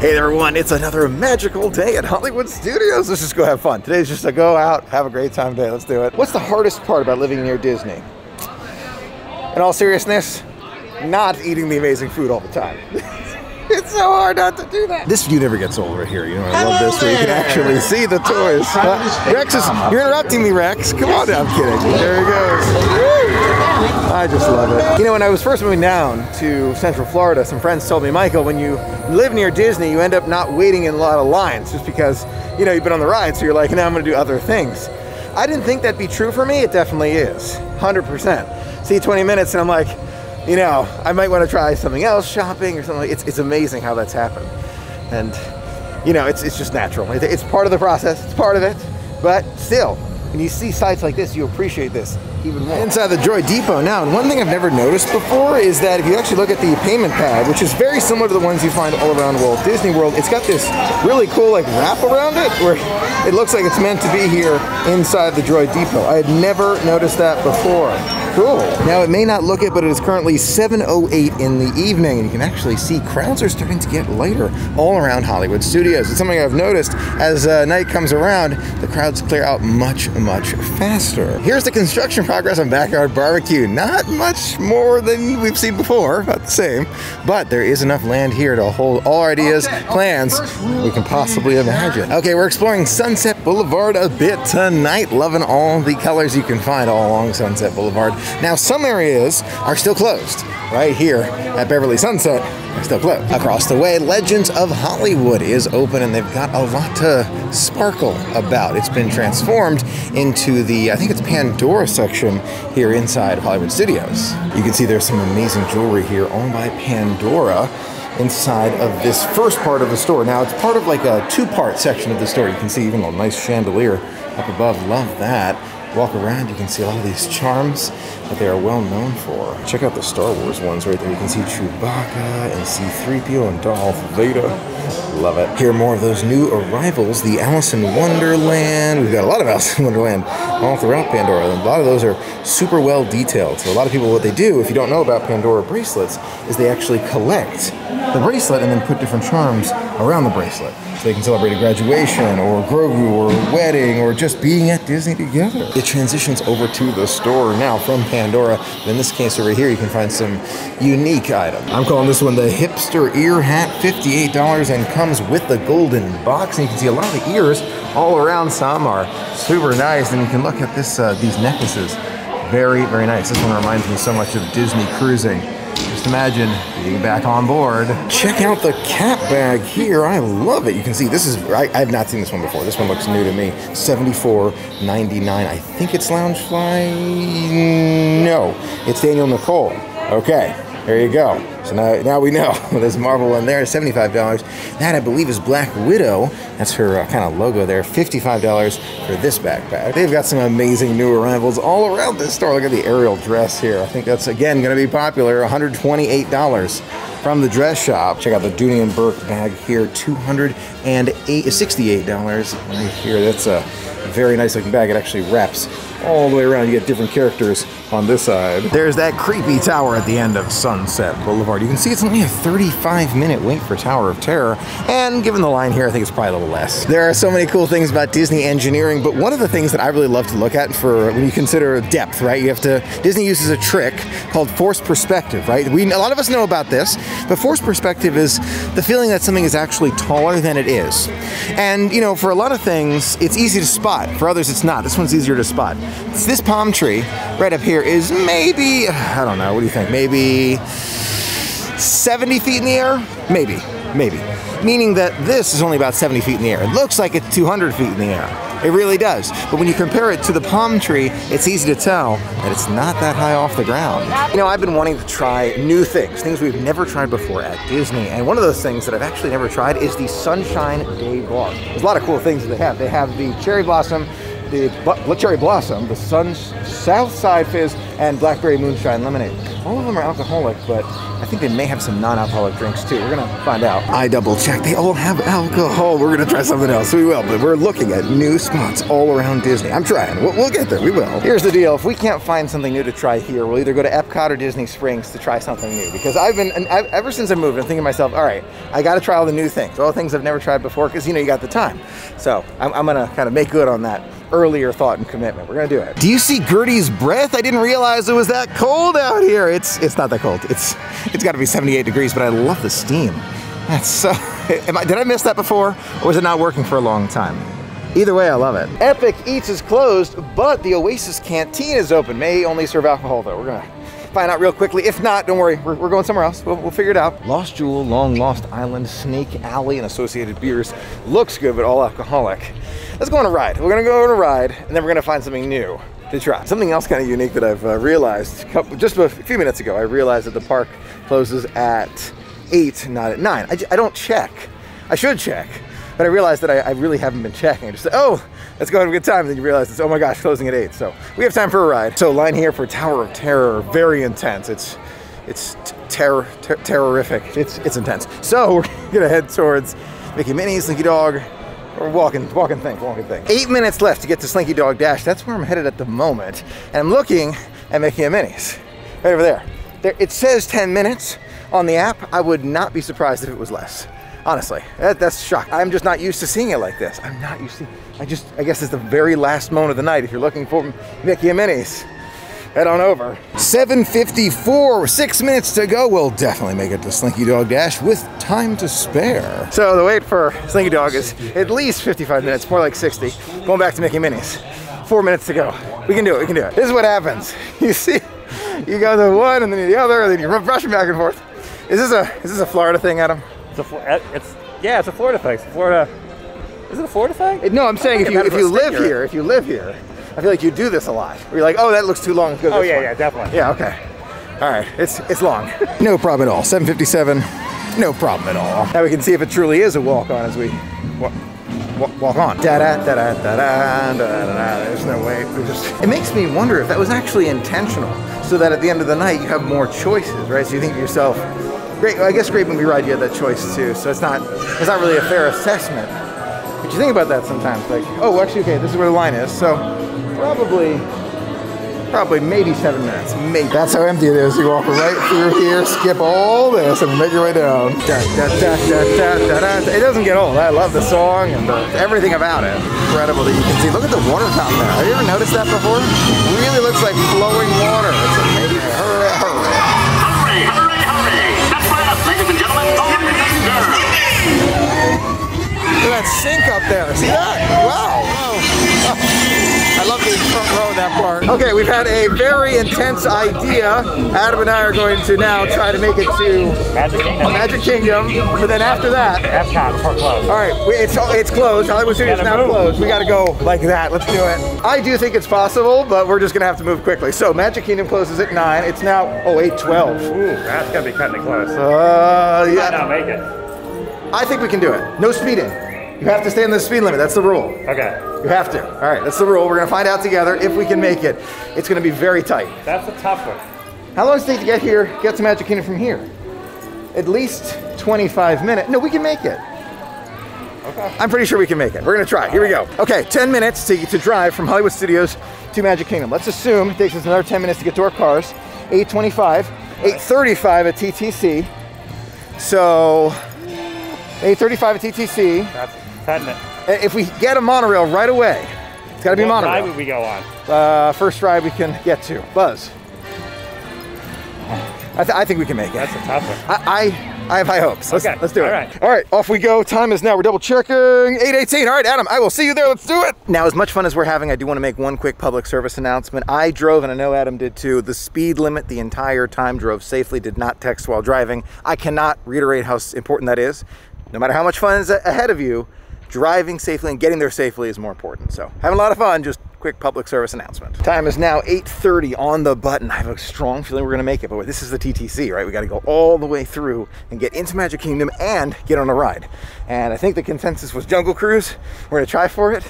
Hey there everyone, it's another magical day at Hollywood Studios. Let's just go have fun. Today's just a go out, have a great time day. Let's do it. What's the hardest part about living near Disney? In all seriousness, not eating the amazing food all the time. It's so hard not to do that. This view never gets old right here. You know, I love this where you can actually see the toys. Rex is, you're interrupting me, Rex. Come on, I'm kidding. There he goes. I just love it. You know, when I was first moving down to Central Florida, some friends told me, Michael, when you live near Disney, you end up not waiting in a lot of lines just because, you know, you've been on the ride, so you're like, now I'm gonna do other things. I didn't think that'd be true for me. It definitely is, 100%. See 20 minutes and I'm like, you know, I might want to try something else, shopping or something. It's amazing how that's happened. And, you know, it's just natural. It's part of the process, it's part of it, but still, when you see sites like this, you appreciate this even more. Inside the Droid Depot now, and one thing I've never noticed before is that if you actually look at the payment pad, which is very similar to the ones you find all around Walt Disney World, it's got this really cool like wrap around it where it looks like it's meant to be here inside the Droid Depot. I had never noticed that before. Cool. Now it may not look it, but it is currently 7:08 in the evening, and you can actually see crowds are starting to get lighter all around Hollywood Studios. It's something I've noticed as night comes around, the crowds clear out much faster. Here's the construction progress on Backyard Barbecue. Not much more than we've seen before, about the same, but there is enough land here to hold all our ideas, plans we can possibly imagine. Okay, we're exploring Sunset Boulevard a bit tonight, loving all the colors you can find all along Sunset Boulevard. Now, some areas are still closed. Right here at Beverly Sunset, are still closed. Across the way, Legends of Hollywood is open, and they've got a lot to sparkle about. It's been transformed into the, I think it's Pandora section here inside Hollywood Studios. You can see there's some amazing jewelry here owned by Pandora inside of this first part of the store. Now, it's part of like a two-part section of the store. You can see even a nice chandelier up above. Love that. Walk around, you can see a lot of these charms that they are well known for. Check out the Star Wars ones right there. You can see Chewbacca and C-3PO and Darth Vader. Love it. Here are more of those new arrivals. The Alice in Wonderland. We've got a lot of Alice in Wonderland all throughout Pandora. And a lot of those are super well detailed. So a lot of people, what they do, if you don't know about Pandora bracelets, is they actually collect the bracelet and then put different charms around the bracelet. So they can celebrate a graduation or Grogu or a wedding or just being at Disney together. It transitions over to the store now from Pandora. But in this case over here, you can find some unique items. I'm calling this one the Hipster Ear Hat, $58, and comes with the golden box. And you can see a lot of the ears all around. Some are super nice. And you can look at this these necklaces. Very nice. This one reminds me so much of Disney cruising. Just imagine being back on board. Check out the cat bag here. I love it. You can see this is, I have not seen this one before. This one looks new to me. $74.99. I think it's Loungefly. No, it's Daniel Nicole. Okay, there you go. So now we know. There's Marvel one there, $75. That, I believe, is Black Widow. That's her kind of logo there. $55 for this backpack. They've got some amazing new arrivals all around this store. Look at the Ariel dress here. I think that's, again, going to be popular. $128 from the dress shop. Check out the Dooney and Burke bag here. $268 right here. That's a very nice looking bag. It actually wraps all the way around. You get different characters on this side. There's that creepy tower at the end of Sunset Boulevard. You can see it's only a 35-minute wait for Tower of Terror, and given the line here, I think it's probably a little less. There are so many cool things about Disney engineering, but one of the things that I really love to look at for when you consider depth, right? You have to, Disney uses a trick called forced perspective, right? A lot of us know about this, but forced perspective is the feeling that something is actually taller than it is. And, you know, for a lot of things, it's easy to spot. For others, it's not. This one's easier to spot. This palm tree right up here is maybe, I don't know, what do you think? Maybe 70 feet in the air? Maybe. Meaning that this is only about 70 feet in the air. It looks like it's 200 feet in the air. It really does. But when you compare it to the palm tree, it's easy to tell that it's not that high off the ground. You know, I've been wanting to try new things we've never tried before at Disney. And one of those things that I've actually never tried is the Sunshine Day Bar. There's a lot of cool things that they have. They have the cherry blossom the cherry blossom, the Southside Fizz, and blackberry moonshine lemonade. All of them are alcoholic, but I think they may have some non-alcoholic drinks too. We're gonna find out. I double checked. They all have alcohol. We're gonna try something else. We will, but we're looking at new spots all around Disney. I'm trying. We'll get there. We will. Here's the deal. If we can't find something new to try here, we'll either go to Epcot or Disney Springs to try something new. Because ever since I moved, I'm thinking to myself, all right, I got to try all the new things, all the things I've never tried before, because you got the time. So I'm gonna kind of make good on that earlier thought and commitment. We're gonna do it. Do you see Gertie's breath? I didn't realize it was that cold out here. It's not that cold. It's got to be 78 degrees, but I love the steam. That's so. Did I miss that before, or was it not working for a long time? Either way, I love it. Epic Eats is closed, but the Oasis Canteen is open. May only serve alcohol though. We're gonna find out real quickly. If not, don't worry. We're going somewhere else. We'll figure it out. Lost Jewel, Long Lost Island, Snake Alley, and associated beers. Looks good, but all alcoholic. Let's go on a ride. We're gonna go on a ride, and then we're gonna find something new to try. Something else kind of unique that I've realized just a few minutes ago. I realized that the park closes at 8, not at 9. I don't check. I should check, but I realized that I really haven't been checking. I just said, oh, let's go have a good time. And then you realize it's, oh my gosh, closing at 8. So we have time for a ride. So line here for Tower of Terror, very intense. It's terrorific. It's intense. So we're gonna head towards Mickey Minnie's, Slinky Dog, or walking thing. 8 minutes left to get to Slinky Dog Dash. That's where I'm headed at the moment. And I'm looking at Mickey and Minnie's, right over there. It says 10 minutes on the app. I would not be surprised if it was less. Honestly, that's shocking. I'm just not used to seeing it like this. I'm not used to, I guess it's the very last moment of the night. If you're looking for Mickey and Minnie's, head on over. 7:54, 6 minutes to go. We'll definitely make it to Slinky Dog Dash with time to spare. So the wait for Slinky Dog is at least 55 minutes, more like 60. Going back to Mickey and Minnie's. 4 minutes to go. We can do it, we can do it. This is what happens. You see, you go to one and then the other, and then you're rushing back and forth. Is this a Florida thing, Adam? Yeah, it's a Florida thing. It's Florida. Is it a Florida thing? No, I'm saying if you live here, I feel like you do this a lot. Where you're like, oh, that looks too long. Let's go this one. Yeah, definitely. Yeah, okay. All right, it's long. No problem at all. 7:57. No problem at all. Now we can see if it truly is a walk on as we walk on. Da da da da da da da da. There's no way. It makes me wonder if that was actually intentional, so that at the end of the night you have more choices, right? So you think to yourself, great. Well, I guess Great Movie Ride, you had that choice too. So it's not really a fair assessment. But you think about that sometimes, like, oh, actually, okay, this is where the line is. So probably maybe 7 minutes. Maybe. That's how empty it is. You walk right through here, skip all this, and make your way down. Da, da, da, da, da, da, da. It doesn't get old. I love the song and everything about it. Incredible that you can see. Look at the water fountain there. Have you ever noticed that before? It really looks like flowing water. It's amazing. Hurry, hurry. Hurry, hurry, hurry. That's right up, ladies and gentlemen. Look at that sink up there. See that? Wow. I love being front row in that part. Okay, we've had a very intense idea. Adam and I are going to now try to make it to Magic Kingdom. But then after that, Epcot before closed. All right, it's closed. Hollywood Studios is now closed. We got to go like that. Let's do it. I do think it's possible, but we're just gonna have to move quickly. So Magic Kingdom closes at 9. It's now 8:12. Ooh, that's gonna be cutting it close. Yeah. Might not make it. I think we can do it. No speeding. You have to stay in the speed limit. That's the rule. Okay. You have to. All right, that's the rule. We're gonna find out together if we can make it. It's gonna be very tight. That's a tough one. How long does it take to get to Magic Kingdom from here? At least 25 minutes. No, we can make it. Okay. I'm pretty sure we can make it. We're gonna try. Here we go. Okay, 10 minutes to drive from Hollywood Studios to Magic Kingdom. Let's assume it takes us another 10 minutes to get to our cars. 8:25, 8:35 at TTC. So 8:35 at TTC. That's cutting it. If we get a monorail right away, it's got to be monorail. What ride would we go on? First ride we can get to. Buzz. I think we can make it. That's a tough one. I have high hopes. Let's do it. All right. All right, off we go. Time is now. We're double checking. 8:18. All right, Adam, I will see you there. Let's do it. Now, as much fun as we're having, I do want to make one quick public service announcement. I drove, and I know Adam did too, the speed limit the entire time, drove safely, did not text while driving. I cannot reiterate how important that is. No matter how much fun is ahead of you, driving safely and getting there safely is more important. So, having a lot of fun, just quick public service announcement. Time is now 8:30 on the button. I have a strong feeling we're gonna make it, but this is the TTC, right? We gotta go all the way through and get into Magic Kingdom and get on a ride. And I think the consensus was Jungle Cruise. We're gonna try for it,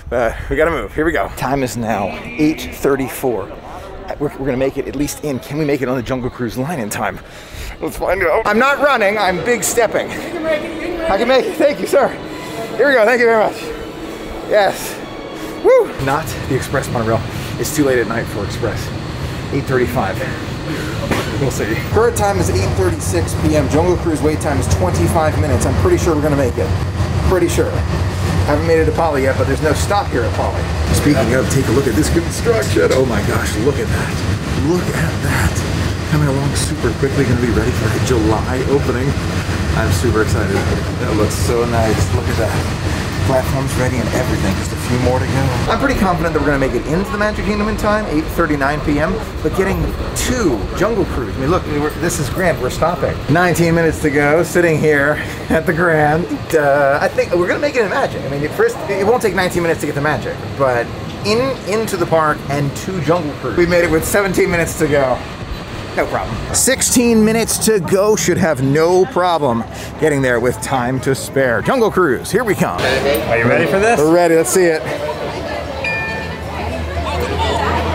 but we gotta move. Here we go. Time is now 8:34. We're gonna make it at least in. Can we make it on the Jungle Cruise line in time? Let's find out. I'm not running, I'm big stepping. You can make it, I can make it, thank you, sir. Here we go, thank you very much. Yes. Woo! Not the Express monorail. It's too late at night for Express. 8:35. We'll see. Current time is 8:36 p.m. Jungle Cruise wait time is 25 minutes. I'm pretty sure we're gonna make it. Pretty sure. Haven't made it to Poly yet, but there's no stop here at Poly. Speaking of, take a look at this construction. Oh my gosh, look at that. Look at that. Coming along super quickly, gonna be ready for a July opening. I'm super excited. That looks so nice. Look at that. Platforms ready and everything, just a few more to go. I'm pretty confident that we're gonna make it into the Magic Kingdom in time, 8:39 p.m., but getting to Jungle Cruise. I mean, look, this is Grand, we're stopping. 19 minutes to go, sitting here at the Grand. I think we're gonna make it in Magic. I mean, first, it won't take 19 minutes to get to Magic, but into the park and to Jungle Cruise. We made it with 17 minutes to go. No problem. 16 minutes to go, should have no problem getting there with time to spare. Jungle Cruise, here we come. Are you ready for this? We're ready, let's see it.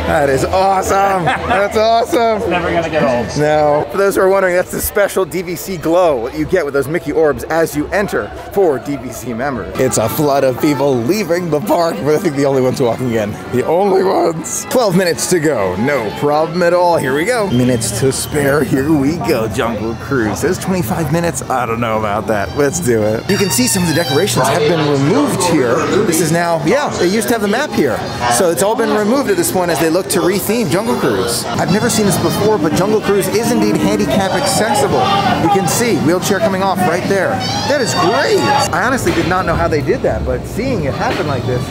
That is awesome. That's awesome. It's never gonna get old. No. For those who are wondering, that's the special DVC glow that you get with those Mickey orbs as you enter for DVC members. It's a flood of people leaving the park, but I think the only ones walking in. The only ones. 12 minutes to go. No problem at all. Here we go. Minutes to spare. Here we go. Jungle Cruise. Says 25 minutes. I don't know about that. Let's do it. You can see some of the decorations have been removed here. This is now, yeah, they used to have the map here. So it's all been removed at this point as they look to retheme Jungle Cruise. I've never seen this before, but Jungle Cruise is indeed handicap accessible. You can see wheelchair coming off right there. That is great. I honestly did not know how they did that, but seeing it happen like this,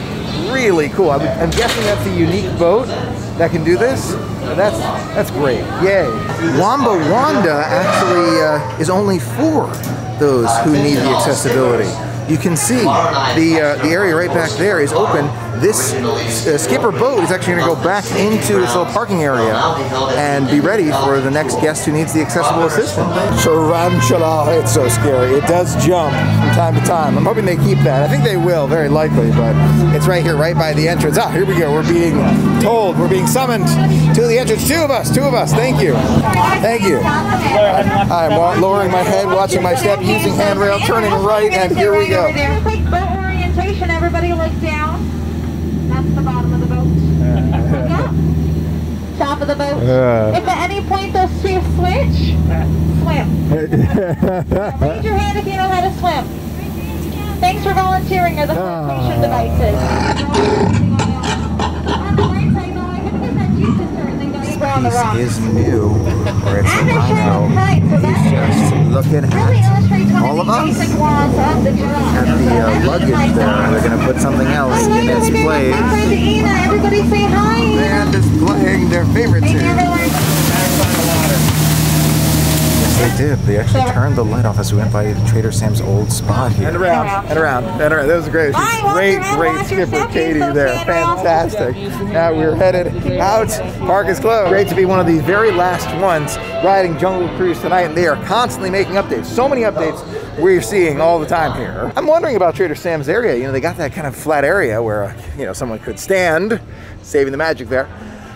really cool. I'm guessing that's a unique boat that can do this. That's great. Yay. Wamba Wanda actually is only for those who need the accessibility. You can see the area right back there is open. This skipper boat is actually going to go back into its little parking area and be ready for the next guest who needs the accessible assistant. Tarantula, it's so scary. It does jump from time to time. I'm hoping they keep that. I think they will, very likely, but it's right here, right by the entrance. Ah, here we go. We're being told, we're being summoned to the entrance. Two of us. Thank you. Thank you. I'm lowering my head, watching my step, using handrail, turning right, and here we go. Quick boat orientation, everybody look down. That's the bottom of the boat. Look up. Top of the boat. If at any point those two switch, swim. Raise your hand if you know how to swim. Thanks for volunteering at the flotation devices. This is new, where it's a rhino. He's just looking at all of us at the luggage there. They're going to put something else in his place. Everybody say hi. Band is playing their favorite tune. Yes, they did. They actually turned the light off as we went by Trader Sam's old spot here. And around. That was great. Great skipper Katie there. Fantastic. Now we're headed out. Park is closed. Great to be one of the very last ones riding Jungle Cruise tonight, and they are constantly making updates. So many updates we're seeing all the time here. I'm wondering about Trader Sam's area. You know, they got that kind of flat area where, you know, someone could stand, saving the magic there.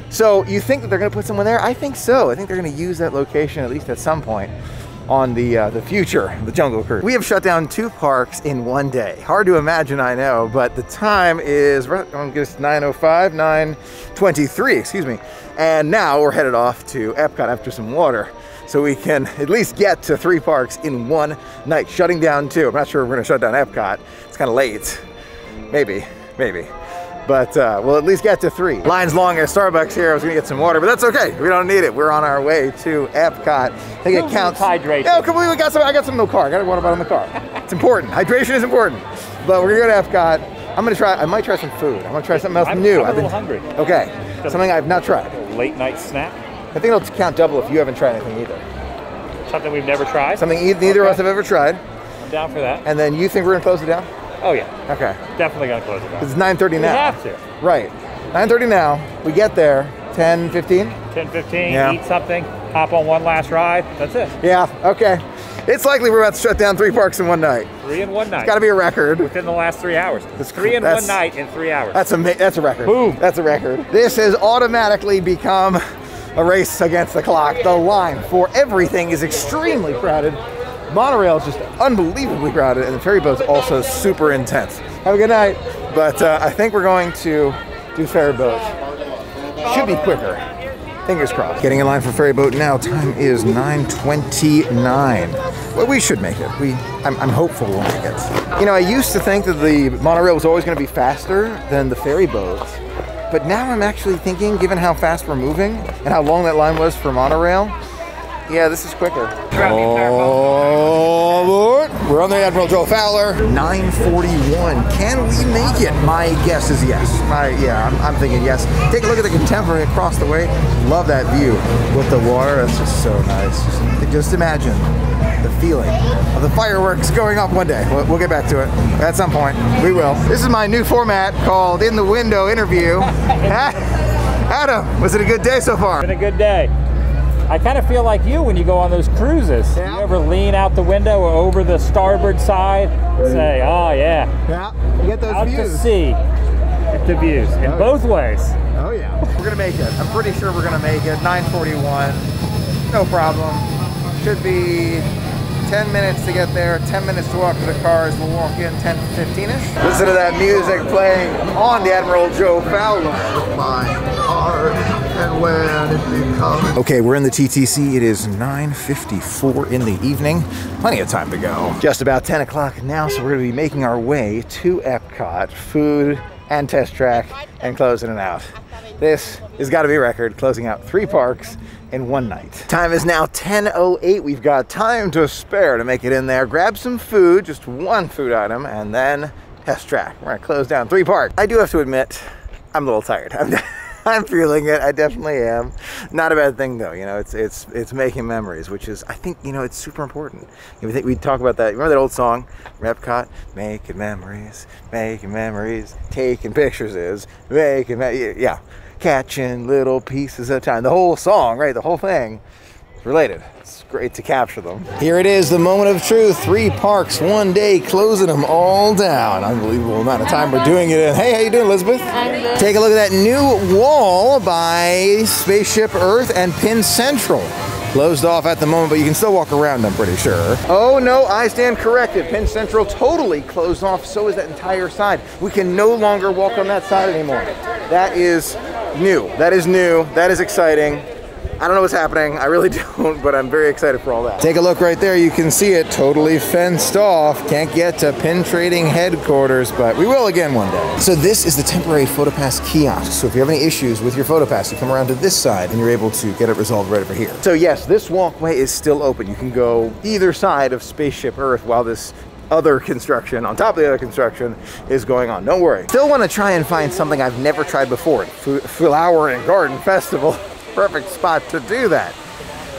So you think that they're going to put someone there? I think so. I think they're going to use that location at least at some point on the future of the Jungle Cruise. We have shut down 2 parks in one day. Hard to imagine, I know, but the time is, I guess, 9:05, 9:23, excuse me. And now we're headed off to Epcot after some water, so we can at least get to 3 parks in one night, shutting down 2. I'm not sure if we're going to shut down Epcot. It's kind of late. Maybe. But we'll at least get to 3. Line's long at Starbucks here. I was gonna get some water, but that's okay. We don't need it. We're on our way to Epcot. I think it counts. Hydration. Yeah, come on, I got some in the car. I got a water bottle in the car. It's important. Hydration is important. But we're gonna go to Epcot. I might try some food. I'm gonna try something else new. I'm a little hungry. Okay, something I've not tried. A late night snack. I think it'll count double if you haven't tried anything either. Something we've never tried. Something neither of us have ever tried. I'm down for that. And then you think we're gonna close it down? Oh yeah. Okay. Definitely gonna close it down. It's 9:30 now. We have to. Right. 9:30 now. We get there 10:15. 10:15. Yeah. Eat something. Hop on one last ride. That's it. Yeah. Okay. It's likely we're about to shut down 3 parks in one night. 3 in one night. It's got to be a record. Within the last 3 hours. It's 3 in one night in 3 hours. That's a record. Boom. That's a record. This has automatically become a race against the clock. The line for everything is extremely crowded. Monorail is just unbelievably crowded, and the ferry boat's also super intense. Have a good night. But I think we're going to do ferry boat. Should be quicker. Fingers crossed. Getting in line for ferry boat now. Time is 9:29. Well, we should make it. I'm hopeful we'll make it. You know, I used to think that the monorail was always going to be faster than the ferry boat. But now I'm actually thinking, given how fast we're moving and how long that line was for monorail, yeah, this is quicker. Oh, Lord. We're on the Admiral Joe Fowler. 9:41. Can we make it? My guess is yes. I'm thinking yes. Take a look at the Contemporary across the way. Love that view with the water. That's just so nice. Just imagine the feeling of the fireworks going off one day. We'll get back to it at some point. We will. This is my new format called In the Window Interview. Adam, was it a good day so far? It's been a good day. I kind of feel like you when you go on those cruises. Yeah. You ever lean out the window or over the starboard side and say, oh yeah. Yeah, you get those views. Out to sea. Get the views in both ways. Oh yeah. We're gonna make it. I'm pretty sure we're gonna make it. 9:41. No problem. Should be 10 minutes to get there, 10 minutes to walk to the cars. We'll walk in 10:15ish. Listen to that music playing on the Admiral Joe Fowler. My heart and when it becomes. Okay, we're in the TTC. It is 9:54 in the evening. Plenty of time to go. Just about 10 o'clock now, so we're gonna be making our way to Epcot, food and test track, and closing it out. This has got to be a record, closing out 3 parks in one night. Time is now 10:08. We've got time to spare to make it in there. Grab some food, just one food item, and then test track. We're gonna close down 3 parks. I do have to admit, I'm a little tired. I'm feeling it. I definitely am. Not a bad thing though. You know, it's making memories, which is, I think, you know, it's super important. You know, we talk about that. Remember that old song, Epcot? Making memories, taking pictures is making. Yeah. Catching little pieces at a time. The whole song, right? The whole thing is related. It's great to capture them. Here it is, the moment of truth. 3 parks, 1 day, closing them all down. Unbelievable amount of time we're doing it in. Hey, how you doing, Elizabeth? Take a look at that new wall by Spaceship Earth and Penn Central. Closed off at the moment, but you can still walk around, I'm pretty sure. Oh no, I stand corrected. Penn Central totally closed off, so is that entire side. We can no longer walk on that side anymore. That is new. That is new. That is exciting. I don't know what's happening. I really don't, but I'm very excited for all that. Take a look right there. You can see it totally fenced off. Can't get to Penn Trading headquarters, but we will again one day. So this is the temporary Photopass kiosk. So if you have any issues with your Photopass, you come around to this side and you're able to get it resolved right over here. So yes, this walkway is still open. You can go either side of Spaceship Earth while this other construction on top of the other construction is going on. Don't worry. Still want to try and find something I've never tried before. Flower and Garden Festival. Perfect spot to do that.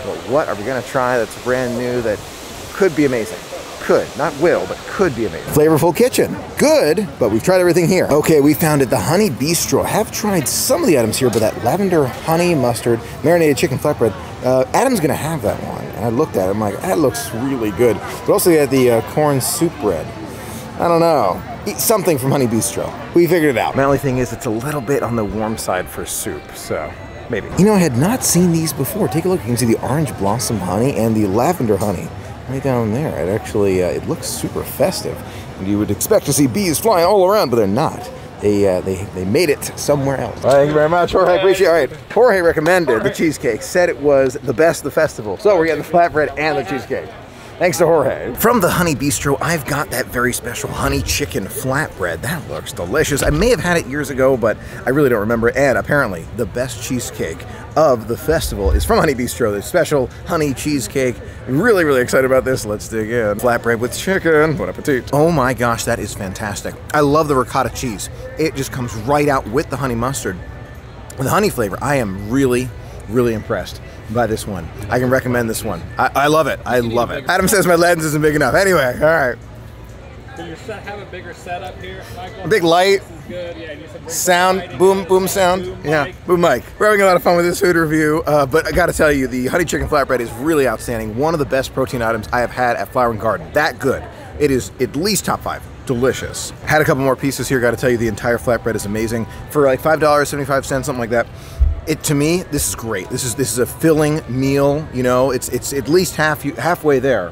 But what are we gonna try that's brand new that could be amazing? Could, not will, but could be amazing. Flavorful kitchen. Good, but we've tried everything here. Okay, we found it, the Honey Bistro. I have tried some of the items here, but that lavender honey mustard marinated chicken flatbread, Adam's gonna have that one. And I looked at it, I'm like, that looks really good. But also we had the corn soup bread. I don't know. Eat something from Honey Bistro. We figured it out. My only thing is it's a little bit on the warm side for soup, so maybe. You know, I had not seen these before. Take a look. You can see the orange blossom honey and the lavender honey right down there. It actually, it looks super festive. And you would expect to see bees flying all around, but they're not. They made it somewhere else. Thank you very much, Jorge. Appreciate it. All right. Jorge recommended the cheesecake. Said it was the best of the festival. So we're getting the flatbread and the cheesecake. Thanks to Jorge. From the Honey Bistro, I've got that very special honey chicken flatbread. That looks delicious. I may have had it years ago, but I really don't remember. And apparently, the best cheesecake of the festival is from Honey Bistro, the special honey cheesecake. I'm really, really excited about this. Let's dig in. Flatbread with chicken. Bon appetit. Oh my gosh, that is fantastic. I love the ricotta cheese. It just comes right out with the honey mustard. And the honey flavor, I am really, really impressed by this one. I can recommend this one. I love it. I love it. Adam says my lens isn't big enough. Anyway, all right. Can you have a bigger setup here, Michael? A big light. This is good. Yeah, you need some Sound, boom sound. Boom mic. We're having a lot of fun with this food review, but I gotta tell you, the honey chicken flatbread is really outstanding. One of the best protein items I have had at Flower & Garden. That good. It is at least top 5. Delicious. Had a couple more pieces here. Gotta tell you, the entire flatbread is amazing. For like $5.75, something like that. To me, this is great. This is a filling meal. You know, it's at least halfway there.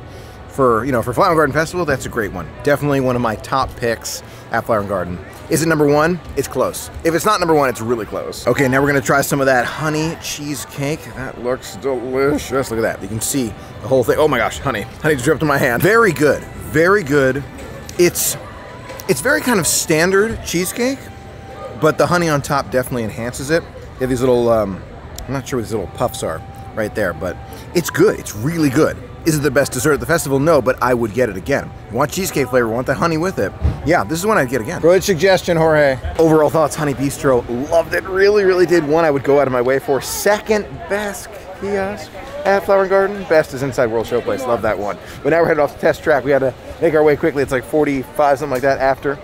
For Flower & Garden Festival, that's a great one. Definitely one of my top picks at Flower & Garden. Is it number 1? It's close. If it's not number 1, it's really close. Okay, now we're gonna try some of that honey cheesecake. That looks delicious. Look at that. You can see the whole thing. Oh my gosh, honey just dripped in my hand. Very good, very good. It's very kind of standard cheesecake, but the honey on top definitely enhances it. They have these little, I'm not sure what these little puffs are right there, but it's good. It's really good. Is it the best dessert at the festival? No, but I would get it again. Want cheesecake flavor, want the honey with it. Yeah, this is one I'd get again. Good suggestion, Jorge. Overall thoughts, Honey Bistro, loved it, really did. One I would go out of my way for. Second best kiosk at Flower & Garden. Best is Inside World Showplace, love that one. But now we're headed off the test track. We had to make our way quickly. It's like 45, something like that after.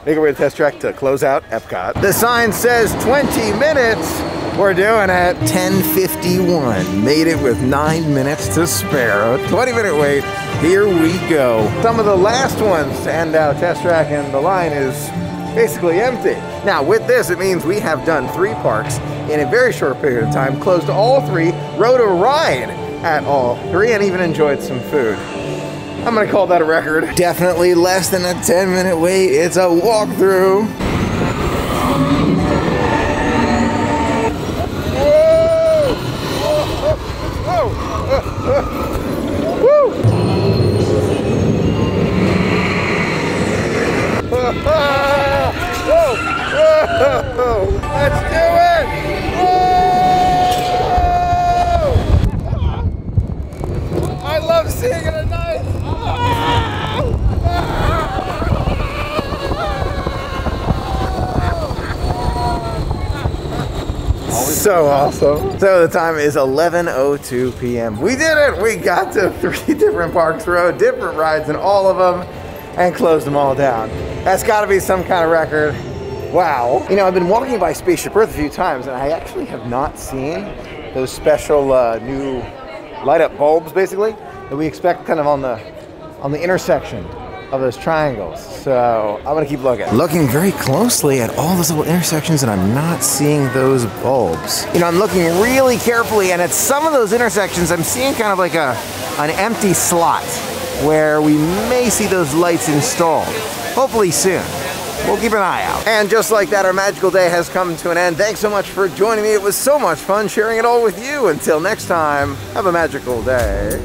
Make our way to the test track to close out Epcot. The sign says 20 minutes. We're doing it. 10:51. Made it with 9 minutes to spare. A 20-minute wait. Here we go. Some of the last ones to end out test track, and the line is basically empty. Now, with this, it means we have done 3 parks in a very short period of time, closed all 3, rode a ride at all 3, and even enjoyed some food. I'm gonna call that a record. Definitely less than a 10-minute wait. It's a walkthrough. Let's do it! Whoa! I love seeing it at night! So awesome. So the time is 11:02 p.m. We did it! We got to 3 different parks, rode different rides in all of them, and closed them all down. That's gotta be some kind of record. Wow. You know, I've been walking by Spaceship Earth a few times, and I actually have not seen those special new light-up bulbs, basically, that we expect kind of on the intersection of those triangles. So I'm gonna keep looking. Looking very closely at all those little intersections, and I'm not seeing those bulbs. You know, I'm looking really carefully, and at some of those intersections, I'm seeing kind of like an empty slot where we may see those lights installed. Hopefully soon. We'll keep an eye out. And just like that, our magical day has come to an end. Thanks so much for joining me. It was so much fun sharing it all with you. Until next time, have a magical day.